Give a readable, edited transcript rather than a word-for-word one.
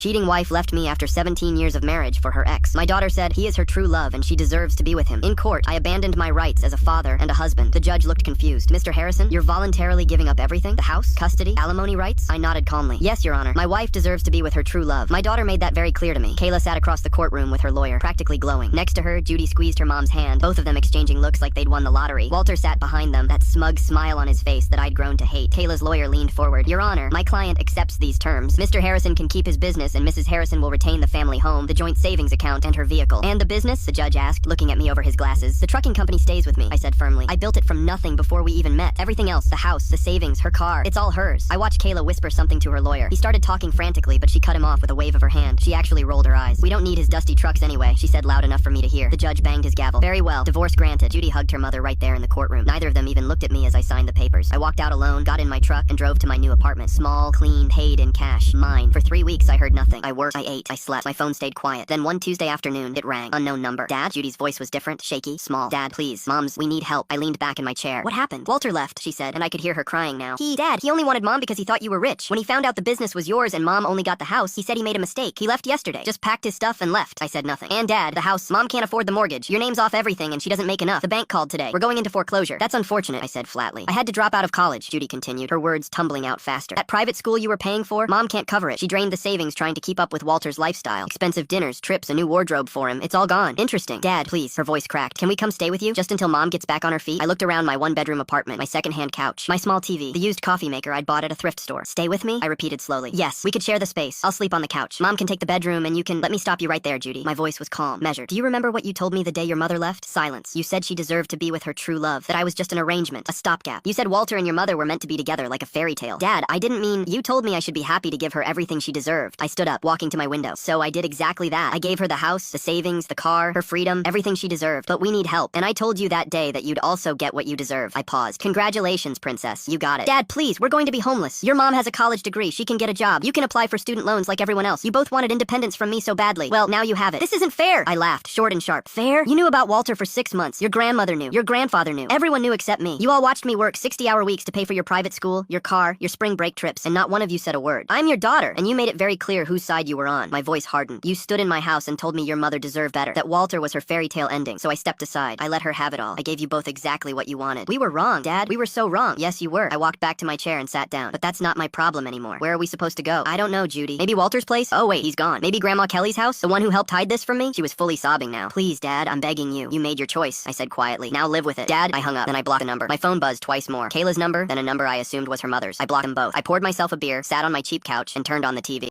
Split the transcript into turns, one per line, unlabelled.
Cheating wife left me after 17 years of marriage for her ex. My daughter said he is her true love and she deserves to be with him. In court, I abandoned my rights as a father and a husband. The judge looked confused. Mr. Harrison, you're voluntarily giving up everything? The house, custody, alimony rights? I nodded calmly. Yes, Your Honor. My wife deserves to be with her true love. My daughter made that very clear to me. Kayla sat across the courtroom with her lawyer, practically glowing. Next to her, Judy squeezed her mom's hand, both of them exchanging looks like they'd won the lottery. Walter sat behind them, that smug smile on his face that I'd grown to hate. Kayla's lawyer leaned forward. Your Honor, my client accepts these terms. Mr. Harrison can keep his business and Mrs. Harrison will retain the family home, the joint savings account, and her vehicle. And the business? The judge asked, looking at me over his glasses. The trucking company stays with me, I said firmly. I built it from nothing before we even met. Everything else, the house, the savings, her car, it's all hers. I watched Kayla whisper something to her lawyer. He started talking frantically, but she cut him off with a wave of her hand. She actually rolled her eyes. We don't need his dusty trucks anyway, she said loud enough for me to hear. The judge banged his gavel. Very well, divorce granted. Judy hugged her mother right there in the courtroom. Neither of them even looked at me as I signed the papers. I walked out alone, got in my truck, and drove to my new apartment. Small, clean, paid in cash. Mine. For 3 weeks, I heard nothing. I worked, I ate, I slept. My phone stayed quiet. Then one Tuesday afternoon, it rang. Unknown number. Dad? Judy's voice was different, shaky, small. Dad, please. Moms, we need help. I leaned back in my chair. What happened? Walter left, she said, and I could hear her crying now. Dad, he only wanted Mom because he thought you were rich. When he found out the business was yours and Mom only got the house, he said he made a mistake. He left yesterday. Just packed his stuff and left. I said nothing. And Dad, the house, Mom can't afford the mortgage. Your name's off everything and she doesn't make enough. The bank called today. We're going into foreclosure. That's unfortunate, I said flatly. I had to drop out of college, Judy continued, her words tumbling out faster. That private school you were paying for, Mom can't cover it. She drained the savings trying to keep up with Walter's lifestyle. Expensive dinners, trips, a new wardrobe for him. It's all gone. Interesting. Dad, please. Her voice cracked. Can we come stay with you? Just until Mom gets back on her feet? I looked around my one-bedroom apartment, my second-hand couch, my small TV, the used coffee maker I'd bought at a thrift store. Stay with me? I repeated slowly. Yes, we could share the space. I'll sleep on the couch. Mom can take the bedroom and you can... Let me stop you right there, Judy. My voice was calm, measured. Do you remember what you told me the day your mother left? Silence. You said she deserved to be with her true love, that I was just an arrangement, a stopgap. You said Walter and your mother were meant to be together like a fairy tale. Dad, I didn't mean... You told me I should be happy to give her everything she deserved. I stood up, walking to my window. So I did exactly that. I gave her the house, the savings, the car, her freedom, everything she deserved. But we need help. And I told you that day that you'd also get what you deserve. I paused. Congratulations, princess. You got it. Dad, please, we're going to be homeless. Your mom has a college degree. She can get a job. You can apply for student loans like everyone else. You both wanted independence from me so badly. Well, now you have it. This isn't fair. I laughed, short and sharp. Fair? You knew about Walter for 6 months. Your grandmother knew. Your grandfather knew. Everyone knew except me. You all watched me work 60-hour weeks to pay for your private school, your car, your spring break trips, and not one of you said a word. I'm your daughter, and you made it very clear whose side you were on. My voice hardened. You stood in my house and told me your mother deserved better, that Walter was her fairy tale ending. So I stepped aside. I let her have it all. I gave you both exactly what you wanted. We were wrong, Dad. We were so wrong. Yes, you were. I walked back to my chair and sat down. But that's not my problem anymore. Where are we supposed to go? I don't know, Judy. Maybe Walter's place? Oh wait, he's gone. Maybe Grandma Kelly's house? The one who helped hide this from me? She was fully sobbing now. Please, Dad, I'm begging you. You made your choice, I said quietly. Now live with it. Dad, I hung up. Then I blocked the number. My phone buzzed twice more. Kayla's number, then a number I assumed was her mother's. I blocked them both. I poured myself a beer, sat on my cheap couch, and turned on the TV.